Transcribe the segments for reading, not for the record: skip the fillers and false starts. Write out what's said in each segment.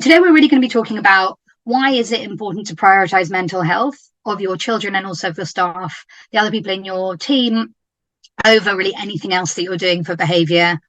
Today, we're really going to be talking about why is it important to prioritize mental health of your children and also of your staff, the other people in your team, over really anything else that you're doing for behavior.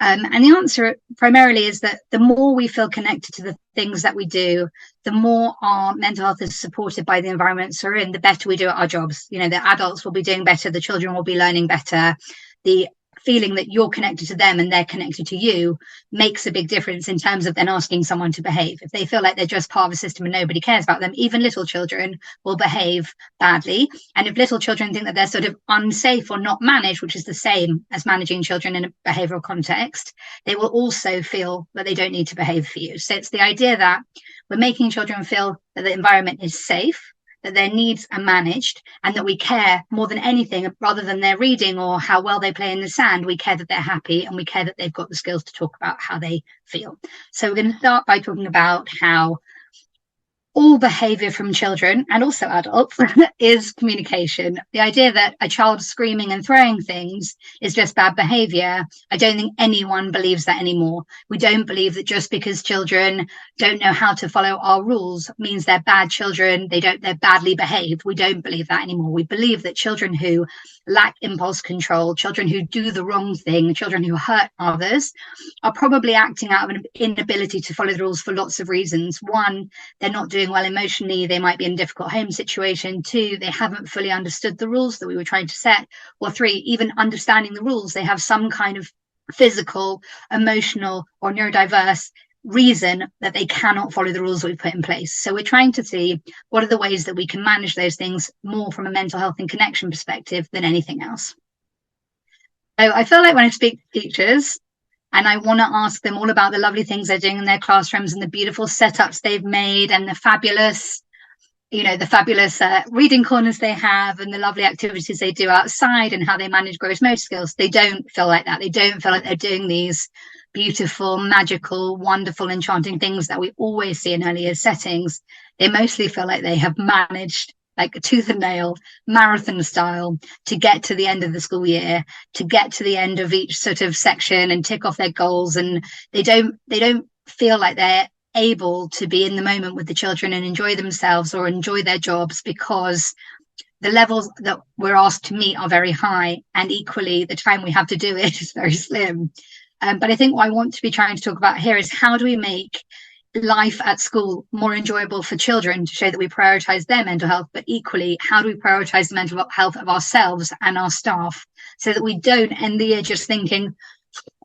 And the answer primarily is that the more we feel connected to the things that we do, the more our mental health is supported by the environments we're in, the better we do at our jobs. You know, the adults will be doing better, the children will be learning better. The feeling that you're connected to them and they're connected to you makes a big difference in terms of then asking someone to behave. If they feel like they're just part of a system and nobody cares about them, even little children will behave badly. And if little children think that they're sort of unsafe or not managed, which is the same as managing children in a behavioral context, they will also feel that they don't need to behave for you. So it's the idea that we're making children feel that the environment is safe, that their needs are managed, and that we care more than anything, rather than their reading or how well they play in the sand. We care that they're happy and we care that they've got the skills to talk about how they feel. So we're going to start by talking about how all behavior from children and also adults is communication. The idea that a child screaming and throwing things is just bad behavior, I don't think anyone believes that anymore. We don't believe that just because children don't know how to follow our rules means they're bad children, they're badly behaved. We don't believe that anymore. We believe that children who lack impulse control, children who do the wrong thing, children who hurt others are probably acting out of an inability to follow the rules for lots of reasons. One, they're not doing well emotionally, they might be in a difficult home situation. Two, they haven't fully understood the rules that we were trying to set. Or three, even understanding the rules, they have some kind of physical, emotional, or neurodiverse reason that they cannot follow the rules that we put in place. So we're trying to see what are the ways that we can manage those things more from a mental health and connection perspective than anything else. So I feel like when I speak to teachers, and I want to ask them all about the lovely things they're doing in their classrooms and the beautiful setups they've made and the fabulous reading corners they have and the lovely activities they do outside and how they manage gross motor skills. They don't feel like that. They don't feel like they're doing these beautiful, magical, wonderful, enchanting things that we always see in early years settings. They mostly feel like they have managed, like a tooth and nail, marathon style, to get to the end of the school year, to get to the end of each sort of section and tick off their goals. And they don't feel like they're able to be in the moment with the children and enjoy themselves or enjoy their jobs, because the levels that we're asked to meet are very high, and equally the time we have to do it is very slim. But I think what I want to be trying to talk about here is how do we make life at school more enjoyable for children, to show that we prioritize their mental health, but equally how do we prioritize the mental health of ourselves and our staff, so that we don't end the year just thinking,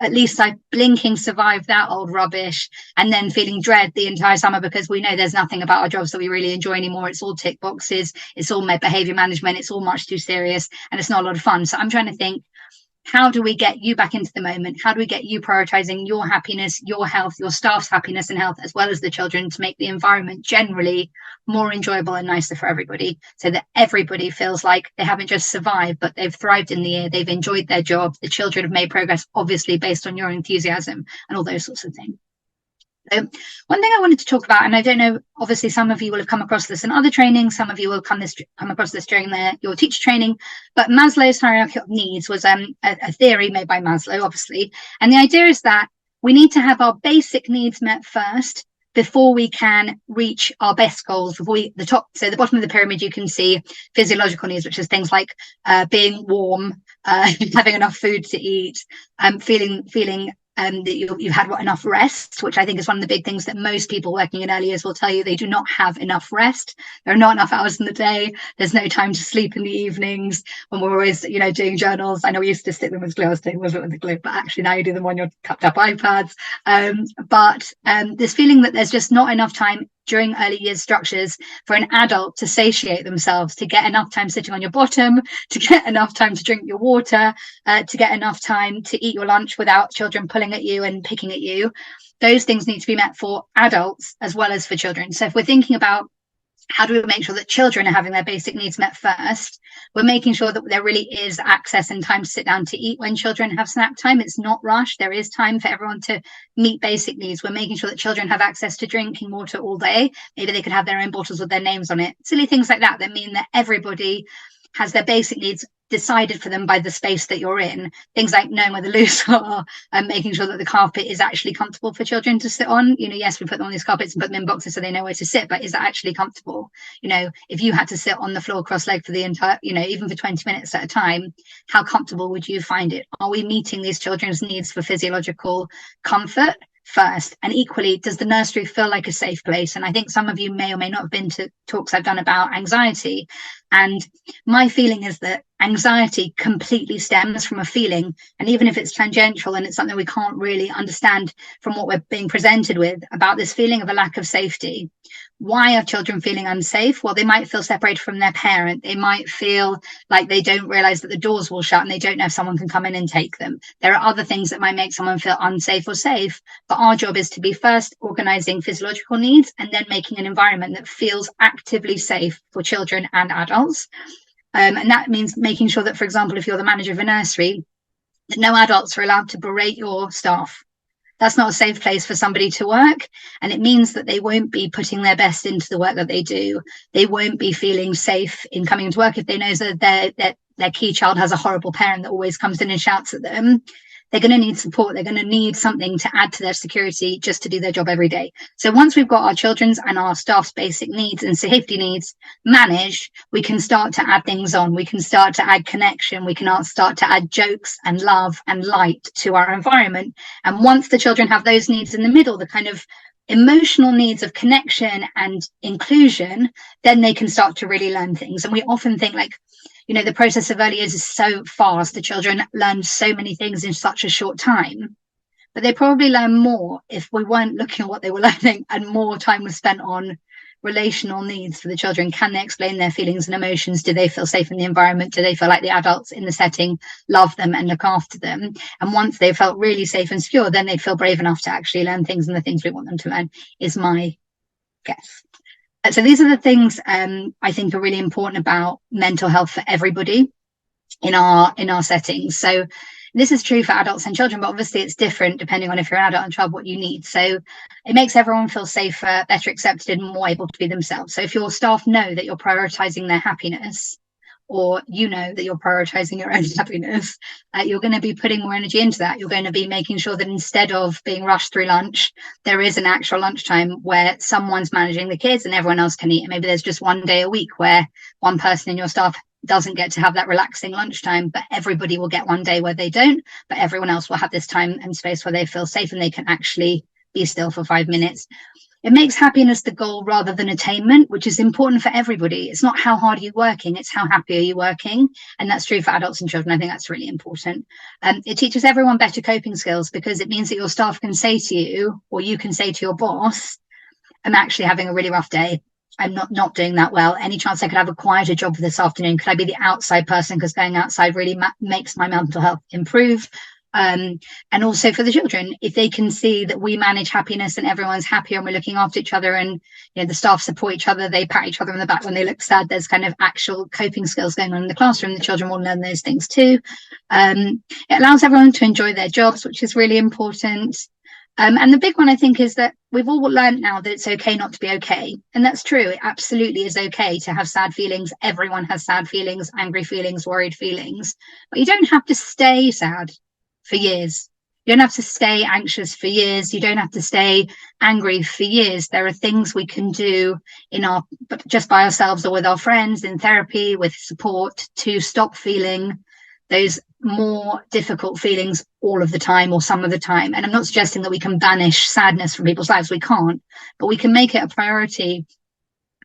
at least I blinking survived that old rubbish, and then feeling dread the entire summer because we know there's nothing about our jobs that we really enjoy anymore. It's all tick boxes, it's all behavior management, it's all much too serious, and it's not a lot of fun. So I'm trying to think, how do we get you back into the moment? How do we get you prioritizing your happiness, your health, your staff's happiness and health, as well as the children, to make the environment generally more enjoyable and nicer for everybody, so that everybody feels like they haven't just survived, but they've thrived in the year, they've enjoyed their job, the children have made progress, obviously based on your enthusiasm and all those sorts of things. So one thing I wanted to talk about, and I don't know, obviously some of you will have come across this in other training, some of you will come across this during your teacher training, but Maslow's hierarchy of needs was a theory made by Maslow, obviously. And the idea is that we need to have our basic needs met first before we can reach our best goals. So the bottom of the pyramid, you can see physiological needs, which is things like being warm, having enough food to eat, feeling that you've had enough rest, which I think is one of the big things that most people working in early years will tell you. They do not have enough rest. There are not enough hours in the day. There's no time to sleep in the evenings when we're always, doing journals. I know we used to stick them with glue. I was doing with the glue, but actually now you do them on your tapped up iPads. But this feeling that there's just not enough time during early years structures for an adult to satiate themselves, to get enough time sitting on your bottom, to get enough time to drink your water, to get enough time to eat your lunch without children pulling at you and picking at you. Those things need to be met for adults as well as for children. So if we're thinking about how do we make sure that children are having their basic needs met first, we're making sure that there really is access and time to sit down to eat when children have snack time. It's not rushed. There is time for everyone to meet basic needs. We're making sure that children have access to drinking water all day. Maybe they could have their own bottles with their names on it. Silly things like that that mean that everybody has their basic needs decided for them by the space that you're in. Things like knowing where the loos are and making sure that the carpet is actually comfortable for children to sit on. Yes, we put them on these carpets and put them in boxes so they know where to sit, but is that actually comfortable? If you had to sit on the floor cross-legged for the entire, even for 20 minutes at a time, how comfortable would you find it? Are we meeting these children's needs for physiological comfort first? And equally, does the nursery feel like a safe place? And I think some of you may or may not have been to talks I've done about anxiety, and my feeling is that anxiety completely stems from a feeling, and even if it's tangential and it's something we can't really understand from what we're being presented with, about this feeling of a lack of safety. Why are children feeling unsafe? Well, they might feel separated from their parent. They might feel like they don't realize that the doors will shut and they don't know if someone can come in and take them. There are other things that might make someone feel unsafe or safe, but our job is to be first organizing physiological needs and then making an environment that feels actively safe for children and adults. And that means making sure that, for example, if you're the manager of a nursery, that no adults are allowed to berate your staff. That's not a safe place for somebody to work. And it means that they won't be putting their best into the work that they do. They won't be feeling safe in coming into work if they know that their key child has a horrible parent that always comes in and shouts at them. They're going to need support. They're going to need something to add to their security just to do their job every day. So once we've got our children's and our staff's basic needs and safety needs managed, we can start to add things on. We can start to add connection. We can start to add jokes and love and light to our environment. And once the children have those needs in the middle, the kind of emotional needs of connection and inclusion, then they can start to really learn things. And we often think like, the process of early years is so fast. The children learn so many things in such a short time, but they probably learn more if we weren't looking at what they were learning and more time was spent on relational needs for the children. Can they explain their feelings and emotions? Do they feel safe in the environment? Do they feel like the adults in the setting love them and look after them? And once they felt really safe and secure, then they'd feel brave enough to actually learn things, and the things we want them to learn, is my guess. So these are the things I think are really important about mental health for everybody in our settings. So this is true for adults and children, but obviously it's different depending on if you're an adult and child, what you need. So it makes everyone feel safer, better accepted, and more able to be themselves. So if your staff know that you're prioritizing their happiness, or that you're prioritizing your own happiness, you're going to be putting more energy into that. You're going to be making sure that instead of being rushed through lunch, there is an actual lunchtime where someone's managing the kids and everyone else can eat. And maybe there's just one day a week where one person in your staff doesn't get to have that relaxing lunchtime, but everybody will get one day where they don't, but everyone else will have this time and space where they feel safe and they can actually be still for 5 minutes. It makes happiness the goal rather than attainment, which is important for everybody. It's not how hard are you working, it's how happy are you working. And that's true for adults and children. I think that's really important. It teaches everyone better coping skills, because it means that your staff can say to you, or you can say to your boss, I'm actually having a really rough day. I'm not doing that well. Any chance I could have a quieter job for this afternoon? Could I be the outside person? Because going outside really makes my mental health improve. And also for the children, if they can see that we manage happiness and everyone's happier and we're looking after each other, and the staff support each other, they pat each other on the back when they look sad, there's kind of actual coping skills going on in the classroom. The children will learn those things too. It allows everyone to enjoy their jobs, which is really important. And the big one, I think, is that we've all learned now that it's okay not to be okay. And that's true. It absolutely is okay to have sad feelings. Everyone has sad feelings, angry feelings, worried feelings. But you don't have to stay sad for years. You don't have to stay anxious for years. You don't have to stay angry for years. There are things we can do just by ourselves or with our friends, in therapy, with support, to stop feeling those more difficult feelings all of the time or some of the time. And I'm not suggesting that we can banish sadness from people's lives. We can't, but we can make it a priority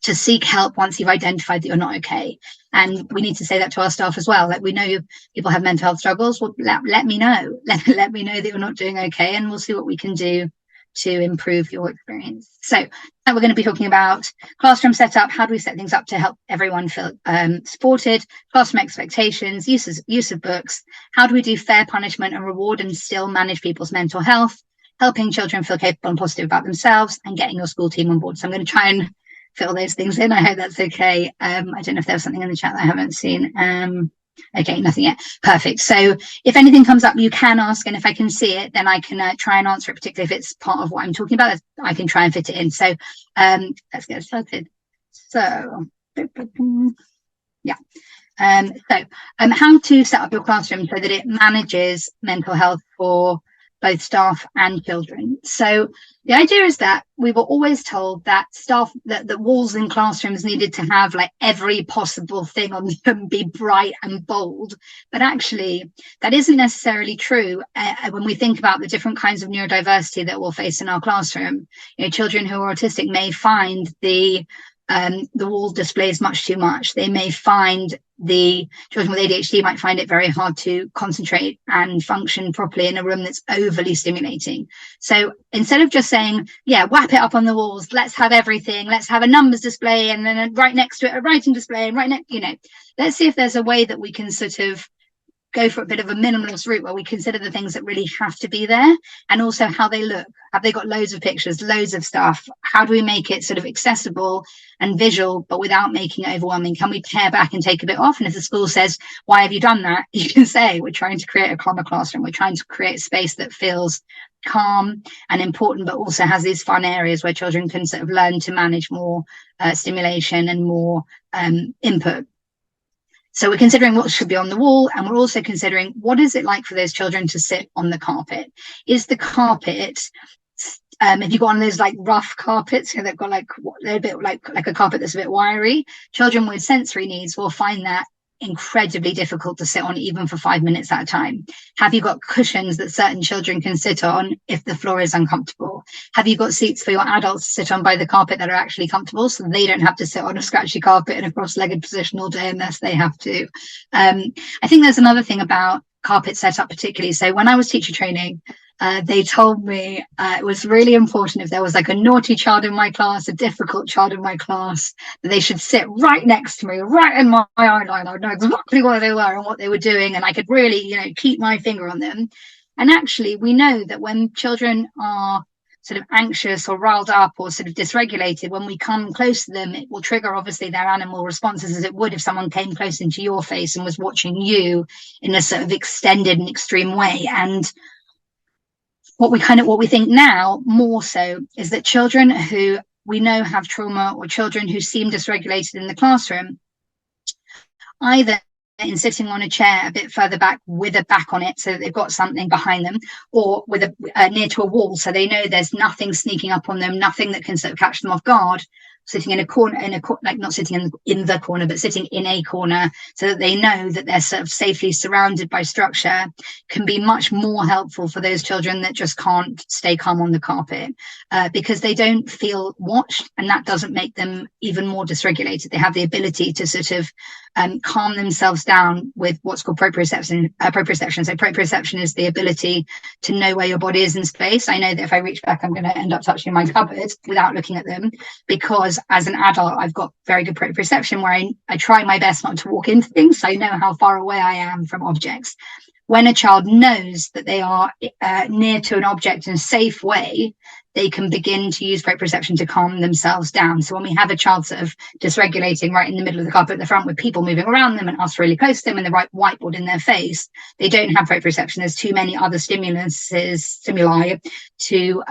to seek help once you've identified that you're not okay. And we need to say that to our staff as well. Like, we know people have mental health struggles. Well, let me know. Let me know that you're not doing okay, and we'll see what we can do to improve your experience. So now we're going to be talking about classroom setup. How do we set things up to help everyone feel supported? Classroom expectations, use of books. How do we do fair punishment and reward and still manage people's mental health? Helping children feel capable and positive about themselves, and getting your school team on board. So I'm going to try and fit all those things in. I hope that's okay. I don't know if there's something in the chat that I haven't seen. Okay, nothing yet. Perfect. So if anything comes up, you can ask, and if I can see it, then I can try and answer it, particularly if it's part of what I'm talking about. I can try and fit it in. So let's get started. So yeah. How to set up your classroom so that it manages mental health for both staff and children. So the idea is that we were always told that that walls in classrooms needed to have like every possible thing on them, be bright and bold. But actually, that isn't necessarily true when we think about the different kinds of neurodiversity that we'll face in our classroom. Children who are autistic may find the wall displays much too much. They may find the children with ADHD might find it very hard to concentrate and function properly in a room that's overly stimulating. So instead of just saying, yeah, whap it up on the walls, let's have everything, let's have a numbers display and then right next to it a writing display and right next, let's see if there's a way that we can sort of go for a bit of a minimalist route where we consider the things that really have to be there and also how they look. Have they got loads of pictures, loads of stuff? How do we make it sort of accessible and visual, but without making it overwhelming? Can we pare back and take a bit off? And if the school says, why have you done that? You can say, we're trying to create a calmer classroom. We're trying to create space that feels calm and important, but also has these fun areas where children can sort of learn to manage more stimulation and more input. So we're considering what should be on the wall, and we're also considering what is it like for those children to sit on the carpet. Is the carpet, if you've got one of those like rough carpets, they've got like they're a bit like a carpet that's a bit wiry, children with sensory needs will find that incredibly difficult to sit on even for 5 minutes at a time. Have you got cushions that certain children can sit on if the floor is uncomfortable? Have you got seats for your adults to sit on by the carpet that are actually comfortable so they don't have to sit on a scratchy carpet in a cross-legged position all day unless they have to? I think there's another thing about carpet setup particularly. So when I was teacher training, they told me it was really important if there was like a naughty child in my class, a difficult child in my class, that they should sit right next to me, right in my eye line. I would know exactly where they were and what they were doing, and I could really, keep my finger on them. And actually, we know that when children are sort of anxious or riled up or sort of dysregulated, when we come close to them, it will trigger obviously their animal responses as it would if someone came close into your face and was watching you in a sort of extended and extreme way. And what we think now more so is that children who we know have trauma or children who seem dysregulated in the classroom, either in sitting on a chair a bit further back with a back on it so that they've got something behind them, or with a near to a wall so they know there's nothing sneaking up on them, nothing that can sort of catch them off guard, sitting in a corner, like not sitting in the corner, but sitting in a corner so that they know that they're sort of safely surrounded by structure, can be much more helpful for those children that just can't stay calm on the carpet because they don't feel watched, and that doesn't make them even more dysregulated. They have the ability to sort of calm themselves down with what's called proprioception. So proprioception is the ability to know where your body is in space. I know that if I reach back, I'm going to end up touching my cupboard without looking at them, because as an adult, I've got very good proprioception where I try my best not to walk into things, so I know how far away I am from objects. When a child knows that they are near to an object in a safe way, they can begin to use proprioception to calm themselves down. So when we have a child sort of dysregulating right in the middle of the carpet at the front with people moving around them and us really close to them and the right whiteboard in their face, they don't have proprioception. There's too many other stimuli to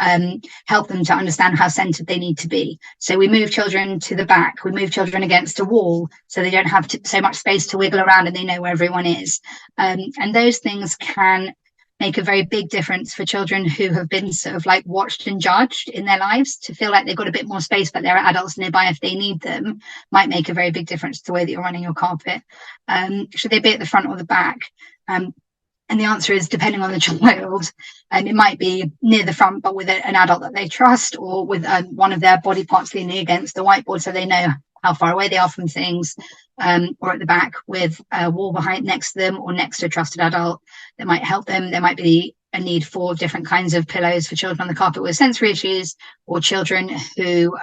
help them to understand how centered they need to be. So we move children to the back, we move children against a wall so they don't have so much space to wiggle around and they know where everyone is. And those things can make a very big difference for children who have been sort of like watched and judged in their lives. To feel like they've got a bit more space, but there are adults nearby if they need them, might make a very big difference to the way that you're running your carpet. Should they be at the front or the back? And the answer is depending on the child. It might be near the front, but with an adult that they trust, or with one of their body parts leaning against the whiteboard so they know how far away they are from things, or at the back with a wall behind next to them or next to a trusted adult that might help them. There might be a need for different kinds of pillows for children on the carpet with sensory issues, or children who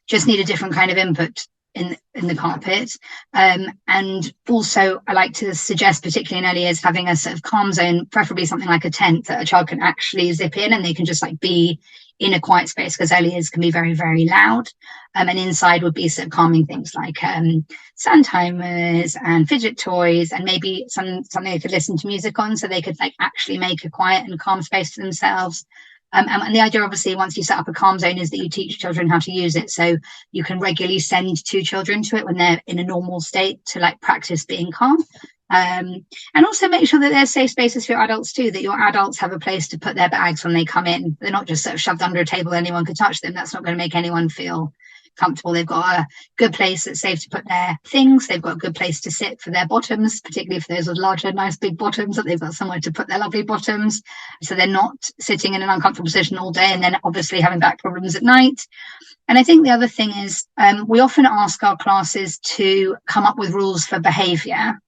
just need a different kind of input in the carpet. And also I like to suggest, particularly in early years, having a sort of calm zone, preferably something like a tent that a child can actually zip in and they can just like be in a quiet space, because early years can be very, very loud. And inside would be sort of calming things like sound timers and fidget toys, and maybe something they could listen to music on so they could like actually make a quiet and calm space for themselves. And the idea, obviously, once you set up a calm zone, is that you teach children how to use it. So you can regularly send two children to it when they're in a normal state to like practice being calm. And also make sure that there's safe spaces for your adults too, that your adults have a place to put their bags when they come in. They're not just sort of shoved under a table, anyone could touch them. That's not going to make anyone feel comfortable. They've got a good place that's safe to put their things. They've got a good place to sit for their bottoms, particularly if those are larger, nice big bottoms, that they've got somewhere to put their lovely bottoms. So they're not sitting in an uncomfortable position all day and then obviously having back problems at night. And I think the other thing is we often ask our classes to come up with rules for behaviour.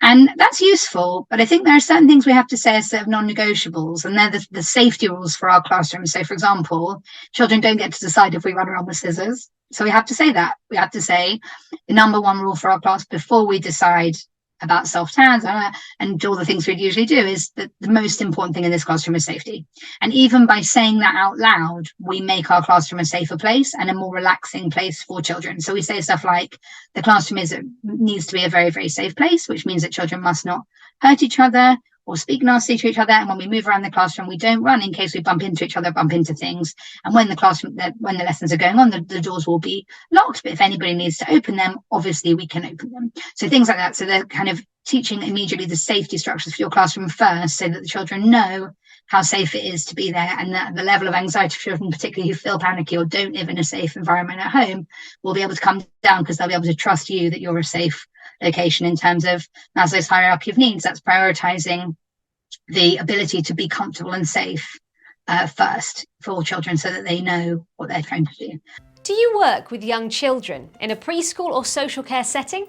And that's useful, but I think there are certain things we have to say as sort of non-negotiables, and they're the safety rules for our classroom. So, for example, children don't get to decide if we run around with scissors. So we have to say that. We have to say the number one rule for our class before we decide about self-tans and all the things we'd usually do is that the most important thing in this classroom is safety. And even by saying that out loud, we make our classroom a safer place and a more relaxing place for children. So we say stuff like the classroom needs to be a very, very safe place, which means that children must not hurt each other or speak nasty to each other. And when we move around the classroom, we don't run in case we bump into each other, bump into things. And when the lessons are going on, the doors will be locked. But if anybody needs to open them, obviously we can open them. So things like that. So they're kind of teaching immediately the safety structures for your classroom first, so that the children know how safe it is to be there, and that the level of anxiety for children, particularly who feel panicky or don't live in a safe environment at home, will be able to come down because they'll be able to trust you that you're a safe location. In terms of Maslow's hierarchy of needs, that's prioritizing the ability to be comfortable and safe first for children, so that they know what they're trying to do. Do you work with young children in a preschool or social care setting?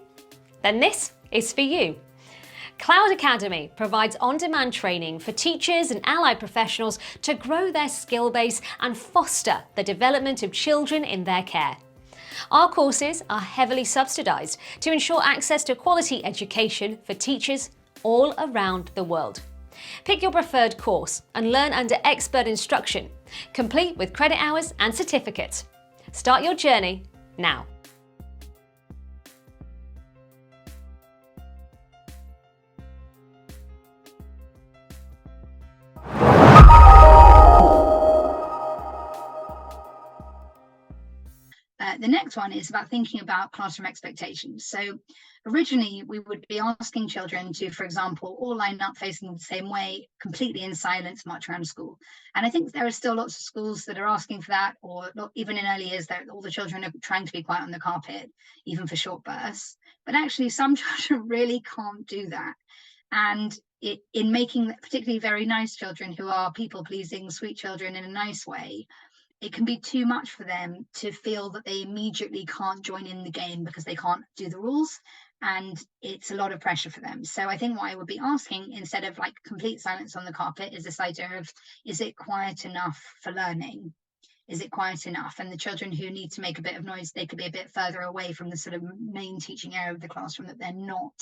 Then this is for you. Cloud Academy provides on-demand training for teachers and allied professionals to grow their skill base and foster the development of children in their care. Our courses are heavily subsidised to ensure access to quality education for teachers all around the world. Pick your preferred course and learn under expert instruction, complete with credit hours and certificates. Start your journey now. The next one is about thinking about classroom expectations. So originally we would be asking children to, for example, all line up facing the same way, completely in silence, march around school. And I think there are still lots of schools that are asking for that, or even in early years, all the children are trying to be quiet on the carpet, even for short bursts. But actually some children really can't do that. And in making particularly very nice children who are people-pleasing, sweet children in a nice way, it can be too much for them to feel that they immediately can't join in the game because they can't do the rules, and it's a lot of pressure for them. So I think what I would be asking, instead of like complete silence on the carpet, is this idea of, is it quiet enough for learning? Is it quiet enough? And the children who need to make a bit of noise, they could be a bit further away from the sort of main teaching area of the classroom, that they're not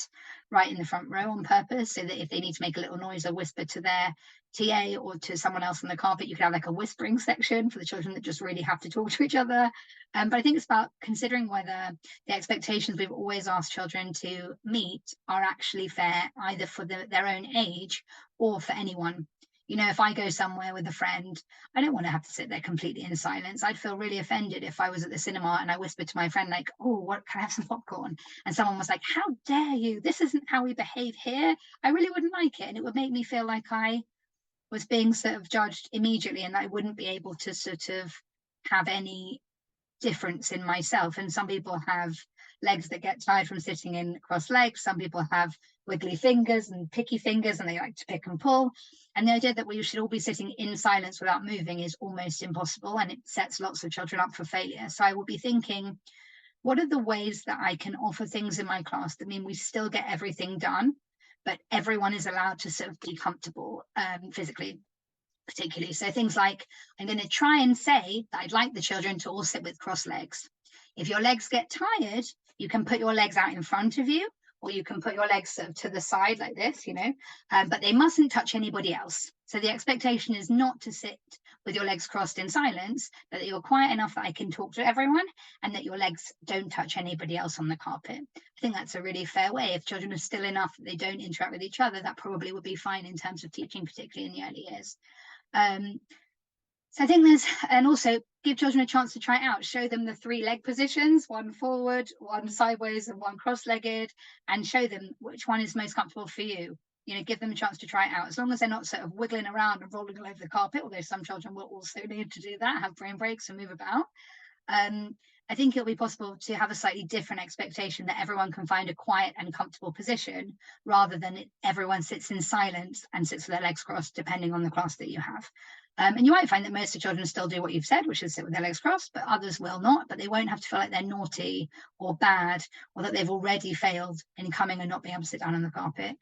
right in the front row on purpose, so that if they need to make a little noise or whisper to their TA or to someone else on the carpet, you could have like a whispering section for the children that just really have to talk to each other. But I think it's about considering whether the expectations we've always asked children to meet are actually fair, either for their own age or for anyone. You know, if I go somewhere with a friend, I don't want to have to sit there completely in silence. I'd feel really offended if I was at the cinema and I whispered to my friend, like, oh, what, can I have some popcorn? And someone was like, how dare you? This isn't how we behave here. I really wouldn't like it. And it would make me feel like I was being sort of judged immediately, and I wouldn't be able to sort of have any difference in myself. And some people have legs that get tired from sitting in crossed legs. Some people have wiggly fingers and picky fingers, and they like to pick and pull. And the idea that we should all be sitting in silence without moving is almost impossible, and it sets lots of children up for failure. So I will be thinking, what are the ways that I can offer things in my class that mean we still get everything done, but everyone is allowed to sort of be comfortable physically, particularly. So things like, I'm going to try and say that I'd like the children to all sit with crossed legs. If your legs get tired, you can put your legs out in front of you, or you can put your legs sort of to the side like this, you know, but they mustn't touch anybody else. So the expectation is not to sit with your legs crossed in silence, but that you're quiet enough that I can talk to everyone, and that your legs don't touch anybody else on the carpet. I think that's a really fair way. If children are still enough that they don't interact with each other, that probably would be fine in terms of teaching, particularly in the early years. So I think there's, and also give children a chance to try it out. Show them the 3 leg positions, one forward, one sideways, and one cross-legged, and show them which one is most comfortable for you. You know, give them a chance to try it out, as long as they're not sort of wiggling around and rolling all over the carpet, although some children will also need to do that, have brain breaks and move about. I think it'll be possible to have a slightly different expectation that everyone can find a quiet and comfortable position, rather than everyone sits in silence and sits with their legs crossed, depending on the class that you have. And you might find that most of the children still do what you've said, which is sit with their legs crossed, but others will not. But they won't have to feel like they're naughty or bad, or that they've already failed in coming and not being able to sit down on the carpet.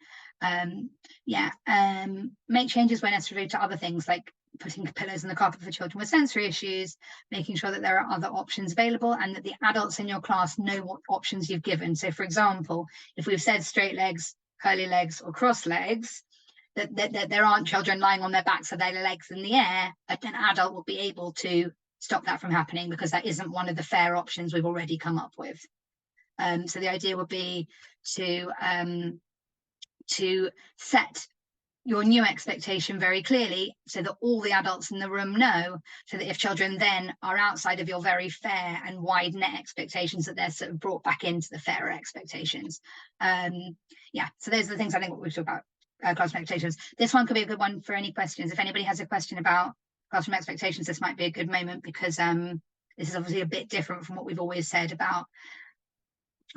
Make changes where necessary to other things, like putting pillows in the carpet for children with sensory issues, making sure that there are other options available, and that the adults in your class know what options you've given. So, for example, if we've said straight legs, curly legs, or cross legs, that there aren't children lying on their backs with their legs in the air, an adult will be able to stop that from happening, because that isn't one of the fair options we've already come up with. So the idea would be to set your new expectation very clearly, so that all the adults in the room know, so that if children then are outside of your very fair and wide net expectations, that they're sort of brought back into the fairer expectations. So those are the things I think what we've talked about. Classroom expectations. This one could be a good one for any questions. If anybody has a question about classroom expectations, this might be a good moment, because this is obviously a bit different from what we've always said about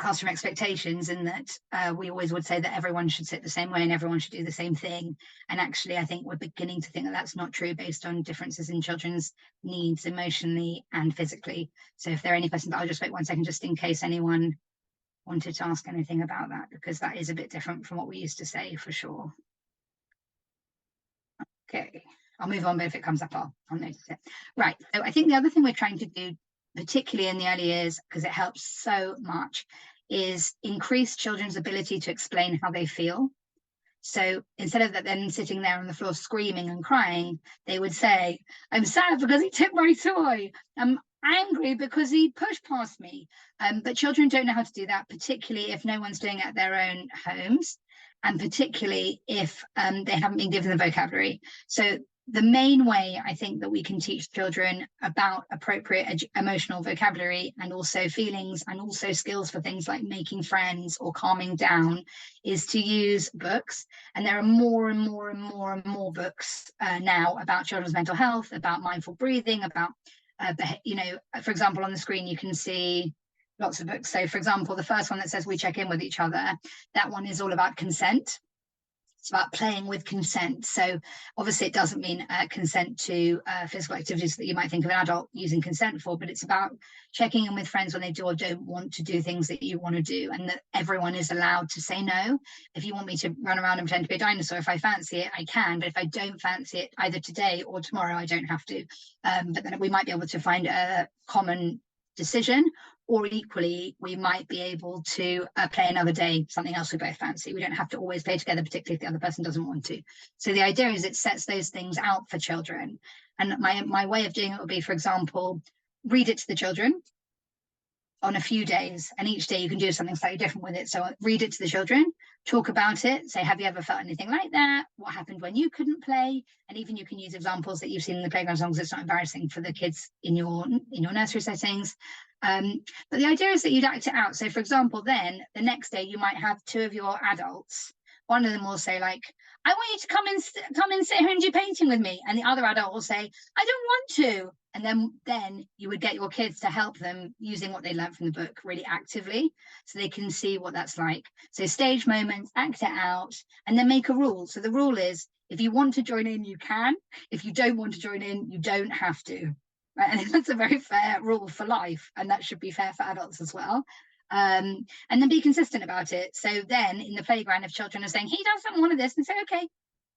classroom expectations, in that we always would say that everyone should sit the same way and everyone should do the same thing. And actually, I think we're beginning to think that that's not true, based on differences in children's needs emotionally and physically. So if there are any questions, I'll just wait 1 second, just in case anyone wanted to ask anything about that, because that is a bit different from what we used to say, for sure. Okay, I'll move on, but if it comes up, I'll notice it. Right, so I think the other thing we're trying to do, particularly in the early years, because it helps so much, is increase children's ability to explain how they feel. So instead of them sitting there on the floor screaming and crying, they would say, I'm sad because he took my toy. I'm angry because he pushed past me. But children don't know how to do that, particularly if no one's doing it at their own homes, and particularly if they haven't been given the vocabulary. So the main way I think that we can teach children about appropriate emotional vocabulary, and also feelings, and also skills for things like making friends or calming down, is to use books. And there are more and more and more and more books now about children's mental health, about mindful breathing, about for example, on the screen you can see lots of books. So for example, the first one that says we check in with each other, that one is all about consent. It's about playing with consent. So obviously it doesn't mean consent to physical activities that you might think of an adult using consent for, but it's about checking in with friends when they do or don't want to do things that you want to do, and that everyone is allowed to say no. If you want me to run around and pretend to be a dinosaur, if I fancy it, I can, but if I don't fancy it either today or tomorrow, I don't have to. But then we might be able to find a common decision, or equally we might be able to play another day something else we both fancy. We don't have to always play together, particularly if the other person doesn't want to. So the idea is it sets those things out for children. And my way of doing it would be, for example, read it to the children on a few days, and each day you can do something slightly different with it. So read it to the children, talk about it, say, have you ever felt anything like that? What happened when you couldn't play? And even you can use examples that you've seen in the playground, as long as it's not embarrassing for the kids in your nursery settings. But the idea is that you'd act it out. So for example, then the next day you might have 2 of your adults. One of them will say, like, I want you to come and sit here and do painting with me. And the other adult will say, I don't want to. And then you would get your kids to help them using what they learned from the book really actively, so they can see what that's like. So stage moments, act it out, and then make a rule. So the rule is, if you want to join in, you can. If you don't want to join in, you don't have to. Right? And that's a very fair rule for life, and that should be fair for adults as well. And then be consistent about it. So then in the playground, if children are saying, he doesn't want this, and say, okay,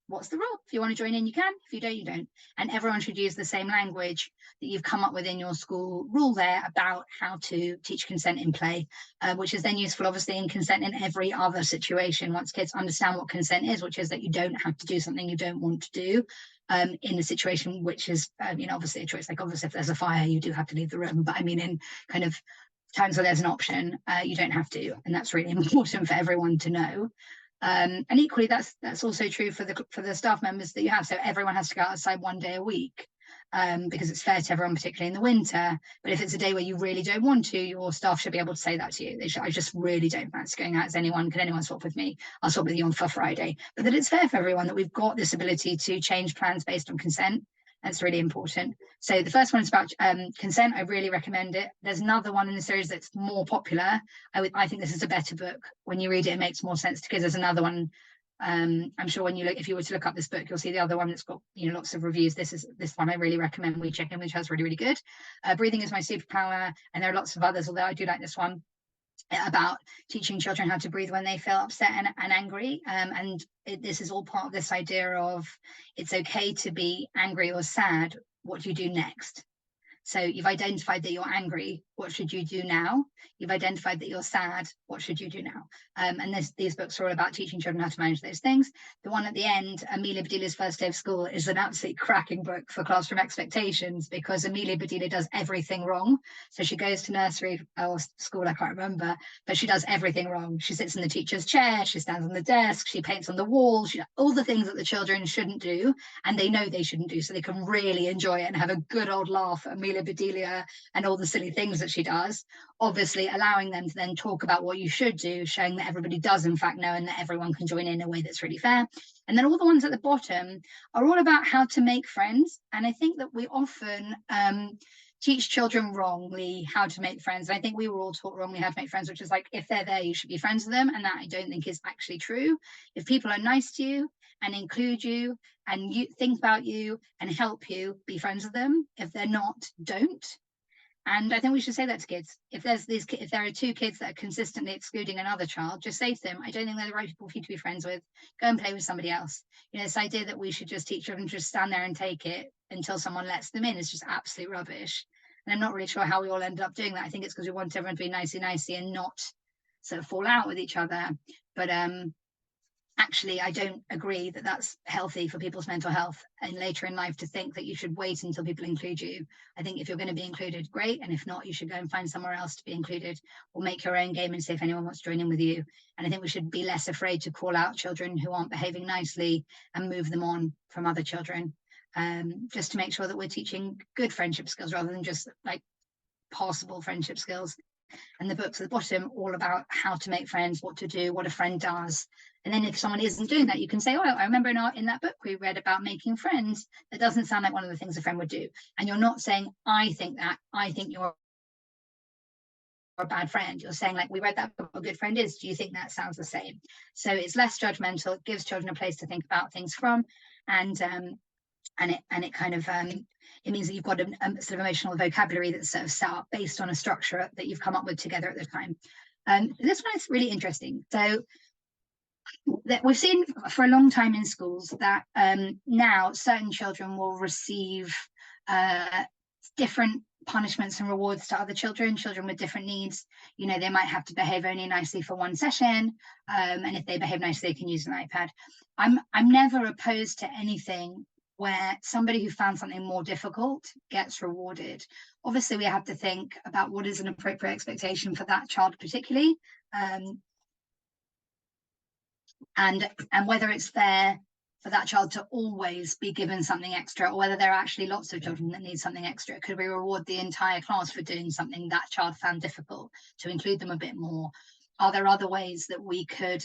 what's the rule? If you want to join in, you can. If you don't, you don't. And everyone should use the same language that you've come up with in your school rule there about how to teach consent in play, which is then useful, obviously, in consent in every other situation. Once kids understand what consent is, which is that you don't have to do something you don't want to do, in a situation which is, obviously a choice. Like, obviously, if there's a fire, you do have to leave the room. But I mean, in kind of times where there's an option, you don't have to. And that's really important for everyone to know. And equally, that's also true for the staff members that you have. So everyone has to go outside 1 day a week. because it's fair to everyone, particularly in the winter. But if it's a day where you really don't want to, your staff should be able to say that to you. I just really don't fancy going out. Can anyone swap with me? I'll swap with you on for Friday. But that it's fair for everyone, that we've got this ability to change plans based on consent. That's really important. So the first one is about consent. I really recommend it. There's another one in the series that's more popular. I think this is a better book. When you read it, it makes more sense because there's another one. I'm sure when you look, if you were to look up this book, you'll see the other one that's got lots of reviews. This one I really recommend we check in, which has really good. Breathing is my superpower, and there are lots of others, although I do like this one, about teaching children how to breathe when they feel upset and angry. This is all part of this idea of it's okay to be angry or sad. What do you do next? So you've identified that you're angry. What should you do now? You've identified that you're sad. What should you do now? And these books are all about teaching children how to manage those things. The one at the end, Amelia Badilia's First Day of School, is an absolutely cracking book for classroom expectations, because Amelia Badilia does everything wrong. So she goes to nursery or school, I can't remember, but she does everything wrong. She sits in the teacher's chair, she stands on the desk, she paints on the wall, all the things that the children shouldn't do, and they know they shouldn't do, so they can really enjoy it and have a good old laugh at Amelia Badilia and all the silly things that she does, obviously allowing them to then talk about what you should do, showing that everybody does in fact know and that everyone can join in a way that's really fair. And then all the ones at the bottom are all about how to make friends. And I think that we often teach children wrongly how to make friends. And I think we were all taught wrongly how to make friends, which is like, if they're there, you should be friends with them. And that I don't think is actually true. If people are nice to you and include you and you think about you and help you, be friends with them. If they're not, don't. And I think we should say that to kids. If there are two kids that are consistently excluding another child, just say to them, I don't think they're the right people for you to be friends with. Go and play with somebody else. This idea that we should just teach children to just stand there and take it until someone lets them in is just absolute rubbish. And I'm not really sure how we all ended up doing that. I think it's because we want everyone to be nicey and not sort of fall out with each other. But actually, I don't agree that that's healthy for people's mental health and later in life to think that you should wait until people include you. I think if you're going to be included, great. And if not, you should go and find somewhere else to be included, or make your own game and see if anyone wants to join in with you. And I think we should be less afraid to call out children who aren't behaving nicely and move them on from other children, just to make sure that we're teaching good friendship skills rather than just like passable friendship skills. And the books at the bottom all about how to make friends, what to do, what a friend does. And then if someone isn't doing that, you can say, oh, I remember in that book we read about making friends. That doesn't sound like one of the things a friend would do. And you're not saying, I think you're a bad friend. You're saying, like, we read that book, what a good friend is. Do you think that sounds the same? So it's less judgmental. It gives children a place to think about things from. And it kind of it means that you've got a sort of emotional vocabulary that's sort of set up based on a structure that you've come up with together at the time. This one is really interesting. So that we've seen for a long time in schools that now certain children will receive different punishments and rewards to other children with different needs. They might have to behave only nicely for one session, and if they behave nicely, they can use an iPad. I'm never opposed to anything where somebody who found something more difficult gets rewarded. Obviously, we have to think about what is an appropriate expectation for that child particularly, and whether it's fair for that child to always be given something extra, or whether there are actually lots of children that need something extra. Could we reward the entire class for doing something that child found difficult to include them a bit more? Are there other ways that we could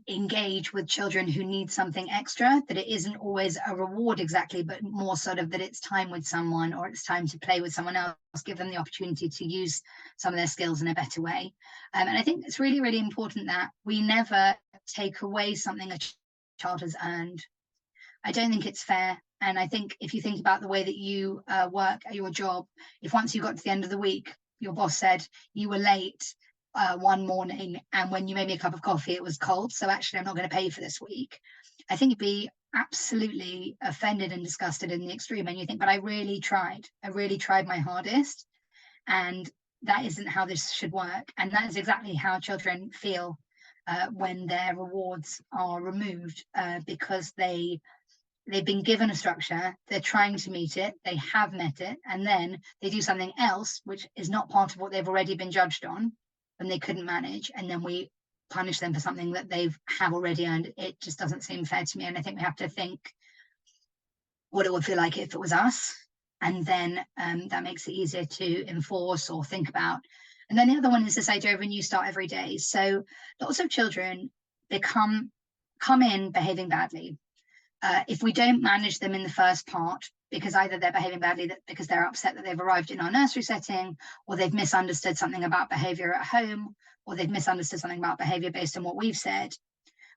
engage with children who need something extra, that it isn't always a reward exactly, but more sort of that it's time with someone, or it's time to play with someone else, give them the opportunity to use some of their skills in a better way. And I think it's really, really important that we never take away something a child has earned. I don't think it's fair. And I think if you think about the way that you work at your job, if once you got to the end of the week, your boss said you were late one morning, and when you made me a cup of coffee it was cold, so actually I'm not going to pay you for this week, I think you'd be absolutely offended and disgusted in the extreme, and you think, but I really tried my hardest, and that isn't how this should work. And that is exactly how children feel when their rewards are removed, because they've been given a structure, they're trying to meet it, they have met it, and then they do something else which is not part of what they've already been judged on and they couldn't manage, and then we punish them for something that have already earned. It just doesn't seem fair to me. And I think we have to think what it would feel like if it was us. And then that makes it easier to enforce or think about. And then the other one is this idea of a new start every day. So lots of children come in behaving badly. If we don't manage them in the first part, because either they're behaving badly because they're upset that they've arrived in our nursery setting, or they've misunderstood something about behavior at home, or they've misunderstood something about behavior based on what we've said,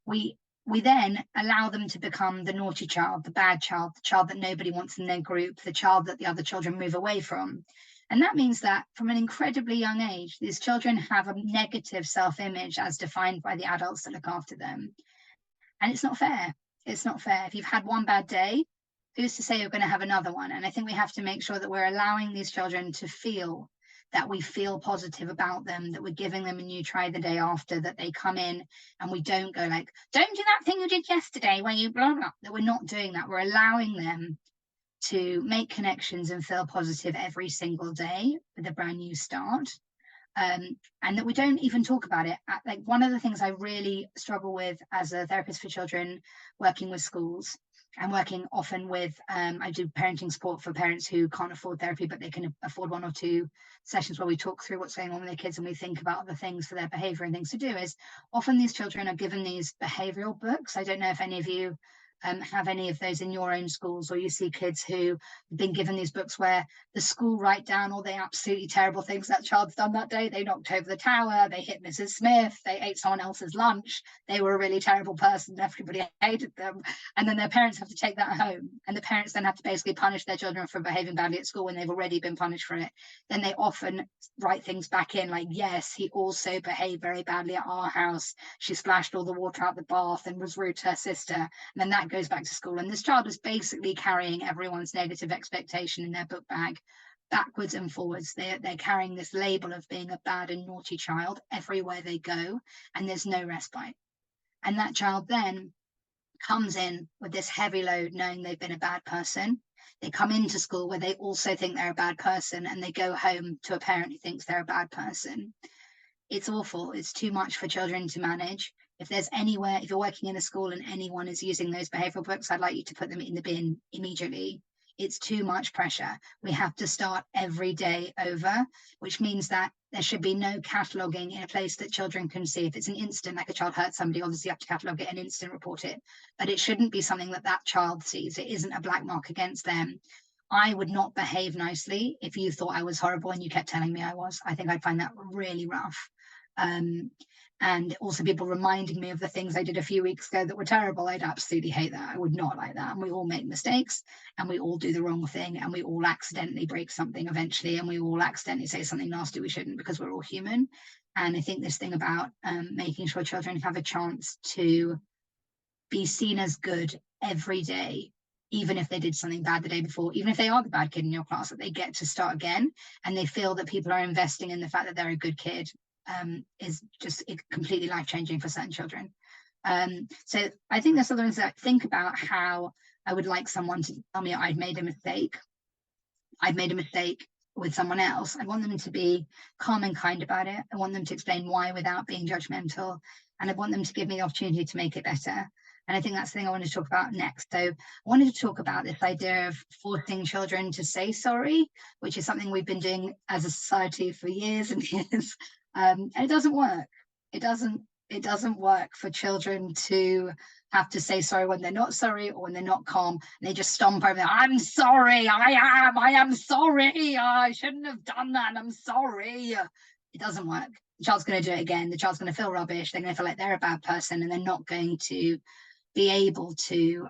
we then allow them to become the naughty child, the bad child, the child that nobody wants in their group, the child that the other children move away from. And that means that from an incredibly young age, these children have a negative self-image as defined by the adults that look after them. And it's not fair. It's not fair. If you've had one bad day, who's to say you're going to have another one? And I think we have to make sure that we're allowing these children to feel that we feel positive about them, that we're giving them a new try the day after, that they come in and we don't go like, don't do that thing you did yesterday where you blah, blah, that we're not doing that. We're allowing them to make connections and feel positive every single day with a brand new start. And that we don't even talk about it. Like, one of the things I really struggle with as a therapist for children, working with schools and working often with, I do parenting support for parents who can't afford therapy, but they can afford 1 or 2 sessions where we talk through what's going on with their kids and we think about other things for their behavior and things to do. Is often these children are given these behavioral books. I don't know if any of you have any of those in your own schools, or you see kids who have been given these books where the school write down all the absolutely terrible things that child's done that day. They knocked over the tower, they hit Mrs. Smith, they ate someone else's lunch, they were a really terrible person, everybody hated them, and then their parents have to take that home, and the parents then have to basically punish their children for behaving badly at school when they've already been punished for it. Then they often write things back in like, yes, he also behaved very badly at our house, she splashed all the water out the bath and was rude to her sister, and then that goes back to school. And this child is basically carrying everyone's negative expectation in their book bag backwards and forwards. They're carrying this label of being a bad and naughty child everywhere they go, and there's no respite. And that child then comes in with this heavy load, knowing they've been a bad person. They come into school where they also think they're a bad person, and they go home to a parent who thinks they're a bad person. It's awful. It's too much for children to manage. If there's anywhere, if you're working in a school and anyone is using those behavioral books, I'd like you to put them in the bin immediately. It's too much pressure. We have to start every day over, which means that there should be no cataloguing in a place that children can see. If it's an incident, like a child hurt somebody, obviously you have to catalogue it and instant report it. But it shouldn't be something that that child sees. It isn't a black mark against them. I would not behave nicely if you thought I was horrible and you kept telling me I was. I think I'd find that really rough. And also people reminding me of the things I did a few weeks ago that were terrible. I'd absolutely hate that. I would not like that. And we all make mistakes, and we all do the wrong thing, and we all accidentally break something eventually, and we all accidentally say something nasty we shouldn't, because we're all human. And I think this thing about making sure children have a chance to be seen as good every day, even if they did something bad the day before, even if they are the bad kid in your class, that they get to start again, and they feel that people are investing in the fact that they're a good kid, is just completely life-changing for certain children. So I think there's other things that I think about how I would like someone to tell me I'd made a mistake. I've made a mistake with someone else. I want them to be calm and kind about it. I want them to explain why without being judgmental. And I want them to give me the opportunity to make it better. And I think that's the thing I want to talk about next. So I wanted to talk about this idea of forcing children to say sorry, which is something we've been doing as a society for years and years. And it doesn't work. It doesn't work for children to have to say sorry when they're not sorry, or when they're not calm, and they just stomp over there. I'm sorry. I am sorry. I shouldn't have done that. I'm sorry. It doesn't work. The child's going to do it again. The child's going to feel rubbish. They're going to feel like they're a bad person, and they're not going to be able to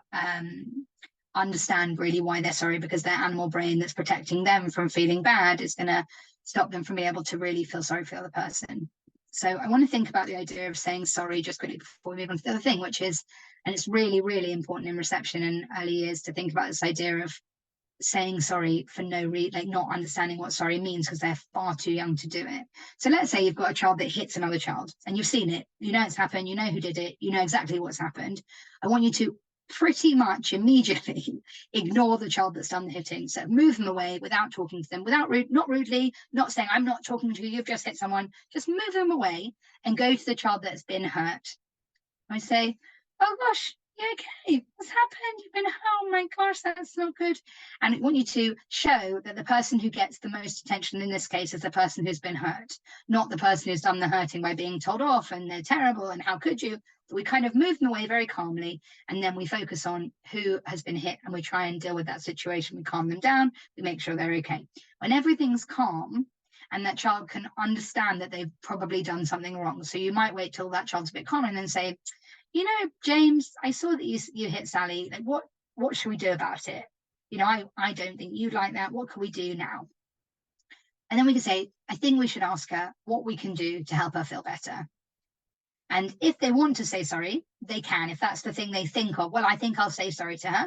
understand really why they're sorry, because their animal brain that's protecting them from feeling bad is going to stop them from being able to really feel sorry for the other person. So I want to think about the idea of saying sorry just quickly before we move on to the other thing, which is, and it's really, really important in reception and early years to think about this idea of saying sorry for no reason, like not understanding what sorry means because they're far too young to do it. So let's say you've got a child that hits another child and you've seen it, you know it's happened, you know who did it, you know exactly what's happened. I want you to pretty much immediately ignore the child that's done the hitting. So move them away without talking to them, not rudely, not saying I'm not talking to you, you've just hit someone. Just move them away and go to the child that's been hurt. I say, oh gosh, You okay? What's happened? You've been, oh my gosh, that's not good. And I want you to show that the person who gets the most attention in this case is the person who's been hurt, not the person who's done the hurting by being told off and they're terrible and how could you. We kind of move them away very calmly, and then we focus on who has been hit and we try and deal with that situation. We calm them down, we make sure they're okay. When everything's calm, and that child can understand that they've probably done something wrong. So you might wait till that child's a bit calm and then say, you know, James, I saw that you hit Sally. Like, what should we do about it? You know, I don't think you'd like that. What can we do now? And then we can say, I think we should ask her what we can do to help her feel better. And if they want to say sorry, they can. If that's the thing they think of, well, I think I'll say sorry to her.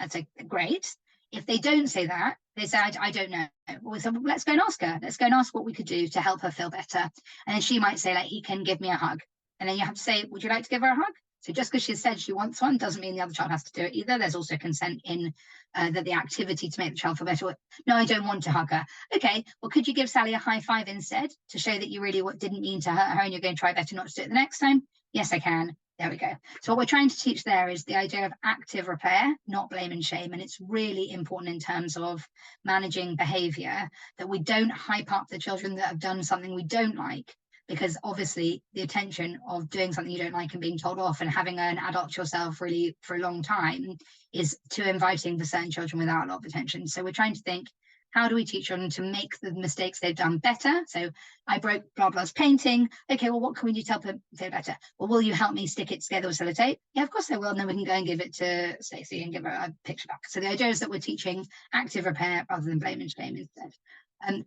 That's great. If they don't say that, they say, I don't know. Well, so let's go and ask her. Let's go and ask what we could do to help her feel better. And then she might say, like, he can give me a hug. And then you have to say, would you like to give her a hug? So just because she said she wants one doesn't mean the other child has to do it either. There's also consent in that the activity to make the child feel better. No, I don't want to hug her. Okay, well, could you give Sally a high five instead to show that you really didn't mean to hurt her and you're going to try better not to do it the next time? Yes, I can. There we go. So what we're trying to teach there is the idea of active repair, not blame and shame. And it's really important in terms of managing behaviour that we don't hype up the children that have done something we don't like, because obviously the attention of doing something you don't like and being told off and having an adult yourself really for a long time is too inviting for certain children without a lot of attention. So we're trying to think, how do we teach children to make the mistakes they've done better? So I broke blah blah's painting. Okay, well, what can we do to help them feel better? Well, will you help me stick it together with sellotape? Yeah, of course I will. And then we can go and give it to Stacey and give her a picture back. So the idea is that we're teaching active repair rather than blame and shame instead.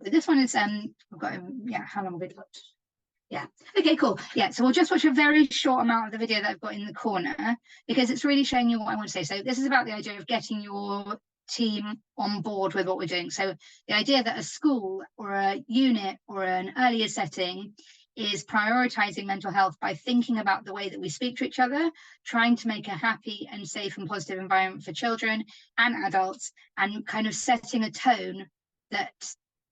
But this one is I've got how long have we got? Yeah. Okay, cool. Yeah. So we'll just watch a very short amount of the video that I've got in the corner because it's really showing you what I want to say. So this is about the idea of getting your team on board with what we're doing. So the idea that a school or a unit or an earlier setting is prioritizing mental health by thinking about the way that we speak to each other, trying to make a happy and safe and positive environment for children and adults, and kind of setting a tone that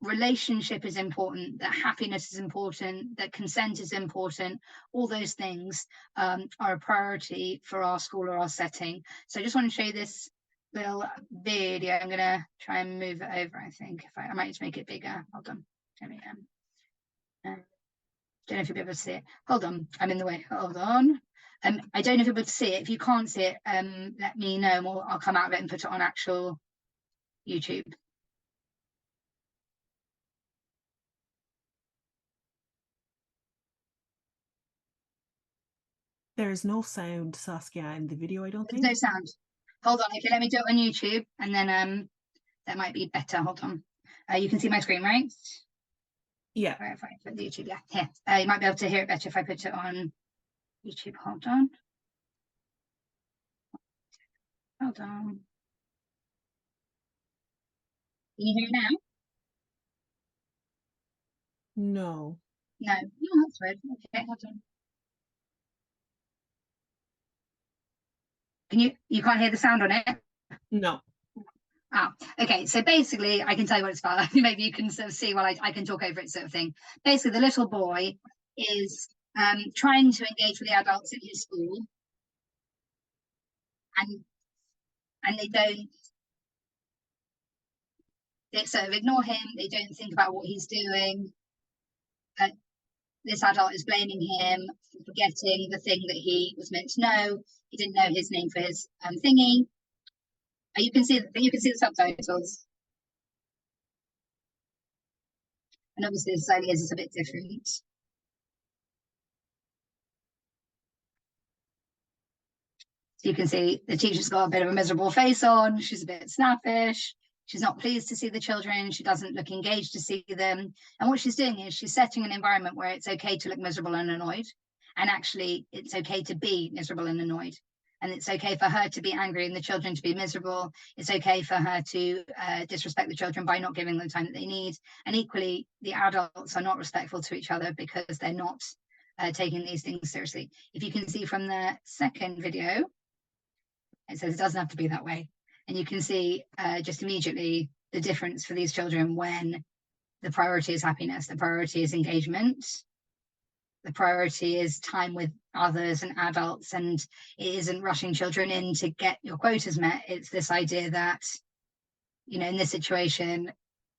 relationship is important, that happiness is important, that consent is important. All those things are a priority for our school or our setting. So I just want to show you this little video. I'm going to try and move it over, I think. If I might just make it bigger. Hold on. There we go. Don't know if you'll be able to see it. Hold on. I'm in the way. Hold on. I don't know if you'll be able to see it. If you can't see it, let me know and I'll come out of it and put it on actual YouTube. There's no sound, Saskia, in the video, I don't think. There's no sound. Hold on. Okay, let me do it on YouTube and then that might be better. Hold on. You can see my screen, right? Yeah. Where if I put the YouTube, yeah, here. You might be able to hear it better if I put it on YouTube. Hold on. Hold on. Can you hear it now? No. No. No, that's weird. Okay, hold on. You can't hear the sound on it? No. Oh, okay. So basically, I can tell you what it's about. Maybe you can sort of see while I can talk over it, sort of thing. Basically, the little boy is trying to engage with the adults in his school, and they sort of ignore him. They don't think about what he's doing. This adult is blaming him for forgetting the thing that he was meant to know. He didn't know his name for his thingy. You can see the subtitles. And obviously, the slowly is a bit different. So you can see the teacher's got a bit of a miserable face on. She's a bit snappish. She's not pleased to see the children. She doesn't look engaged to see them. And what she's doing is she's setting an environment where it's okay to look miserable and annoyed. And actually, it's okay to be miserable and annoyed. And it's okay for her to be angry and the children to be miserable. It's okay for her to disrespect the children by not giving them the time that they need. And equally, the adults are not respectful to each other because they're not taking these things seriously. If you can see from the second video, it says it doesn't have to be that way. And you can see just immediately the difference for these children when the priority is happiness, the priority is engagement. the priority is time with others and adults, and it isn't rushing children in to get your quotas met. It's this idea that, you know, in this situation,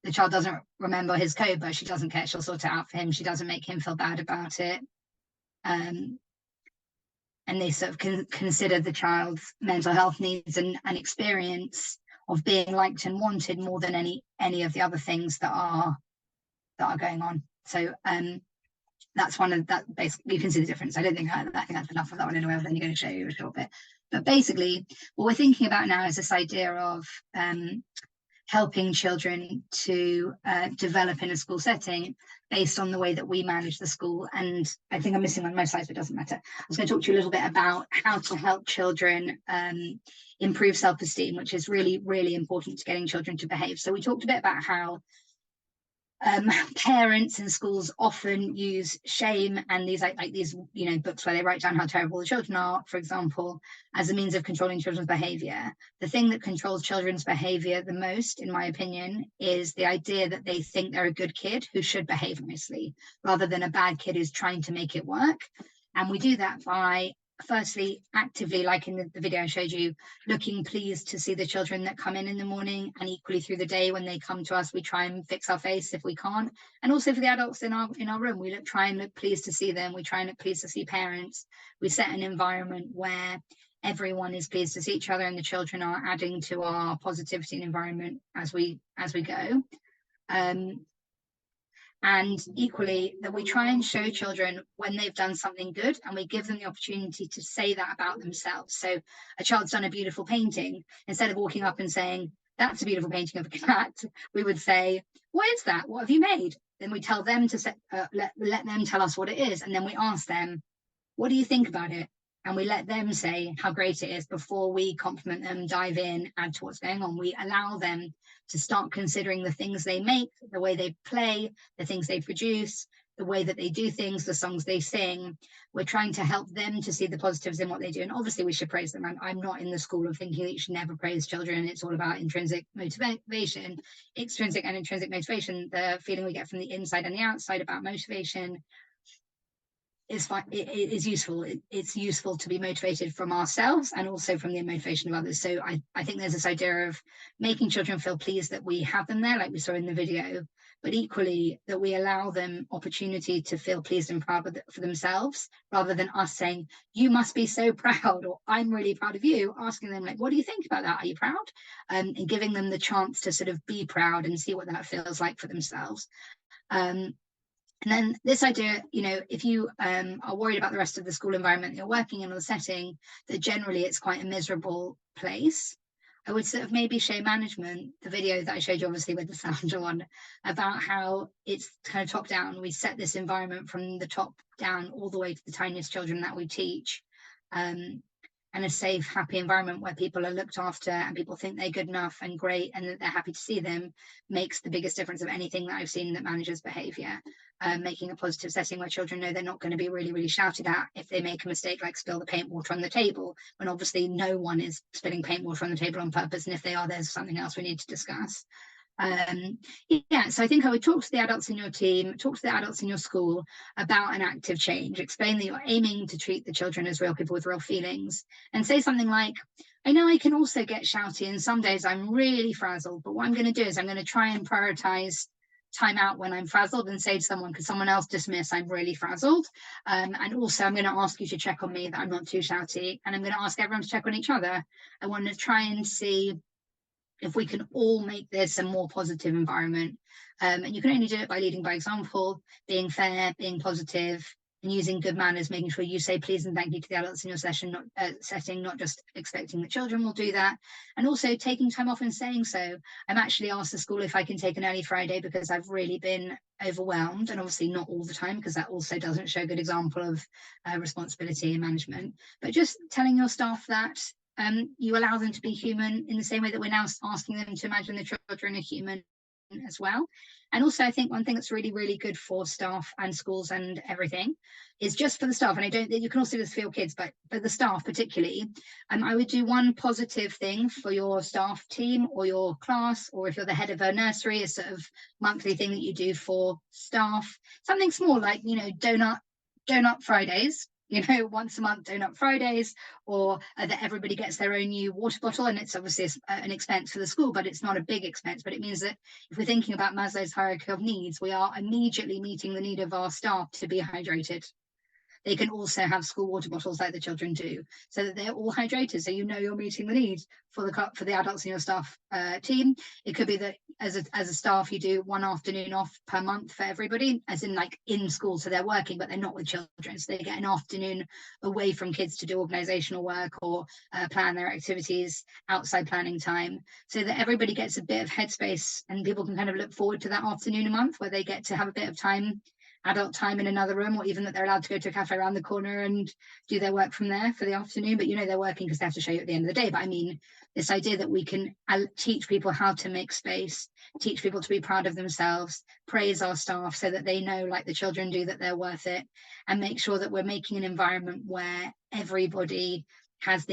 the child doesn't remember his code, but she doesn't care. She'll sort it out for him. She doesn't make him feel bad about it. And they sort of consider the child's mental health needs and experience of being liked and wanted more than any of the other things that are going on. So that's one of that. Basically, you can see the difference. I think that's enough of that one anyway. I was only going to show you a short bit. But basically, what we're thinking about now is this idea of helping children to develop in a school setting based on the way that we manage the school. And I think I'm missing on most slides, but it doesn't matter. I was going to talk to you a little bit about how to help children improve self-esteem, which is really, really important to getting children to behave. So we talked a bit about how parents in schools often use shame and these like these, you know, books where they write down how terrible the children are, for example, as a means of controlling children's behavior. The thing that controls children's behavior the most, in my opinion, is the idea that they think they're a good kid who should behave nicely, rather than a bad kid who's trying to make it work. And we do that by, firstly, actively, like in the video I showed you, looking pleased to see the children that come in the morning, and equally through the day when they come to us, we try and fix our face if we can't. And also for the adults in our room, we try and look pleased to see them. We try and look pleased to see parents. We set an environment where everyone is pleased to see each other, and the children are adding to our positivity and environment as we go. And equally, that we try and show children when they've done something good, and we give them the opportunity to say that about themselves. So a child's done a beautiful painting, instead of walking up and saying, that's a beautiful painting of a cat, we would say, what is that? What have you made? Then we tell them to let them tell us what it is. And then we ask them, what do you think about it? And we let them say how great it is before we compliment them, dive in, add to what's going on. We allow them to start considering the things they make, the way they play, the things they produce, the way that they do things, the songs they sing. We're trying to help them to see the positives in what they do. And obviously we should praise them. I'm not in the school of thinking that you should never praise children. It's all about intrinsic motivation, extrinsic and intrinsic motivation, the feeling we get from the inside and the outside about motivation. Is fine. It is useful. It's useful to be motivated from ourselves and also from the motivation of others. So I think there's this idea of making children feel pleased that we have them there, like we saw in the video, but equally that we allow them opportunity to feel pleased and proud for themselves, rather than us saying, you must be so proud, or I'm really proud of you, asking them, like, what do you think about that? Are you proud? And giving them the chance to sort of be proud and see what that feels like for themselves. And then this idea, you know, if you are worried about the rest of the school environment you're working in, or the setting, that generally it's quite a miserable place, I would sort of maybe show management the video that I showed you, obviously with the sound on, about how it's kind of top down. We set this environment from the top down all the way to the tiniest children that we teach. And a safe, happy environment where people are looked after and people think they're good enough and great and that they're happy to see them, makes the biggest difference of anything that I've seen that manages behaviour. Making a positive setting where children know they're not going to be really, really shouted at if they make a mistake, like spill the paint water on the table, when obviously no one is spilling paint water on the table on purpose. And if they are, there's something else we need to discuss. Yeah, so I think I would talk to the adults in your team, talk to the adults in your school about an active change, explain that you're aiming to treat the children as real people with real feelings, and say something like, I know I can also get shouty, and some days I'm really frazzled, but what I'm going to do is I'm going to try and prioritize time out when I'm frazzled, and say to someone, could someone else dismiss, I'm really frazzled, and also I'm going to ask you to check on me that I'm not too shouty, and I'm going to ask everyone to check on each other. I want to try and see if we can all make this a more positive environment. And you can only do it by leading by example, being fair, being positive, and using good manners, making sure you say please and thank you to the adults in your setting, not just expecting that children will do that. And also taking time off and saying so. I'm actually asked the school if I can take an early Friday because I've really been overwhelmed, and obviously not all the time, because that also doesn't show a good example of responsibility and management. But just telling your staff that you allow them to be human in the same way that we're now asking them to imagine the children are human as well. And also I think one thing that's really, really good for staff and schools and everything is just for the staff, and I don't, you can also do this for your kids, but for the staff particularly, I would do one positive thing for your staff team or your class, or if you're the head of a nursery, a sort of monthly thing that you do for staff, something small like, you know, donut donut Fridays, once a month donut Fridays, or that everybody gets their own new water bottle. And it's obviously an expense for the school, but it's not a big expense. But it means that if we're thinking about Maslow's hierarchy of needs, we are immediately meeting the need of our staff to be hydrated. They can also have school water bottles like the children do, so that they're all hydrated. So you're meeting the need for the adults in your staff team. It could be that as a staff you do one afternoon off per month for everybody, as in like in school, so they're working but they're not with children, so they get an afternoon away from kids to do organizational work or plan their activities outside planning time, so that everybody gets a bit of headspace and people can kind of look forward to that afternoon a month where they get to have a bit of time, adult time in another room, or even that they're allowed to go to a cafe around the corner and do their work from there for the afternoon. But they're working because they have to show you at the end of the day. But I mean, this idea that we can teach people how to make space, teach people to be proud of themselves, praise our staff so that they know, like the children do, that they're worth it, and make sure that we're making an environment where everybody has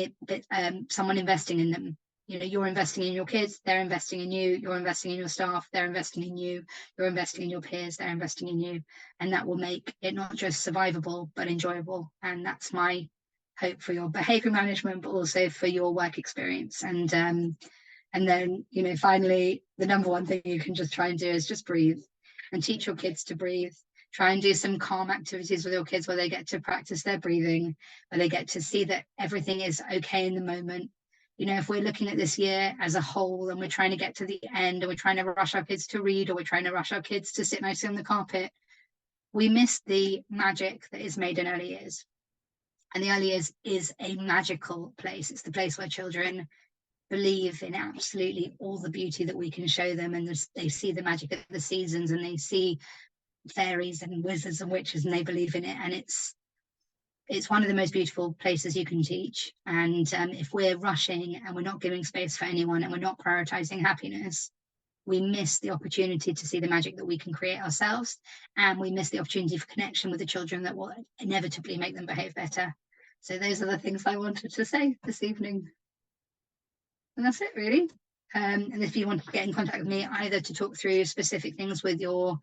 someone investing in them. You're investing in your kids, they're investing in you, you're investing in your staff, they're investing in you, you're investing in your peers, they're investing in you. And that will make it not just survivable, but enjoyable. And that's my hope for your behavior management, but also for your work experience. And then, finally, the number one thing you can just try and do is just breathe and teach your kids to breathe. Try and do some calm activities with your kids where they get to practice their breathing, where they get to see that everything is okay in the moment. If we're looking at this year as a whole and we're trying to get to the end and we're trying to rush our kids to read, or we're trying to rush our kids to sit nicely on the carpet, we miss the magic that is made in early years. And the early years is a magical place. It's the place where children believe in absolutely all the beauty that we can show them, and they see the magic of the seasons, and they see fairies and wizards and witches, and they believe in it. And it's one of the most beautiful places you can teach. And if we're rushing and we're not giving space for anyone and we're not prioritizing happiness, we miss the opportunity to see the magic that we can create ourselves, and we miss the opportunity for connection with the children that will inevitably make them behave better. So those are the things I wanted to say this evening. And that's it, really. And if you want to get in contact with me, either to talk through specific things with your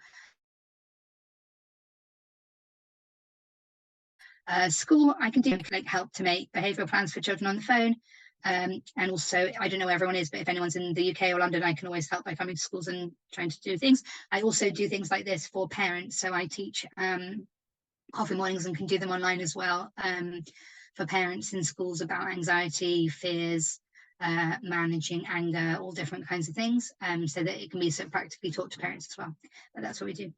school, I can do help to make behavioural plans for children on the phone. And also, I don't know where everyone is, but if anyone's in the UK or London, I can always help by coming to schools and trying to do things. I also do things like this for parents. So I teach coffee mornings and can do them online as well, for parents in schools about anxiety, fears, managing anger, all different kinds of things, so that it can be so practically taught to parents as well. But that's what we do.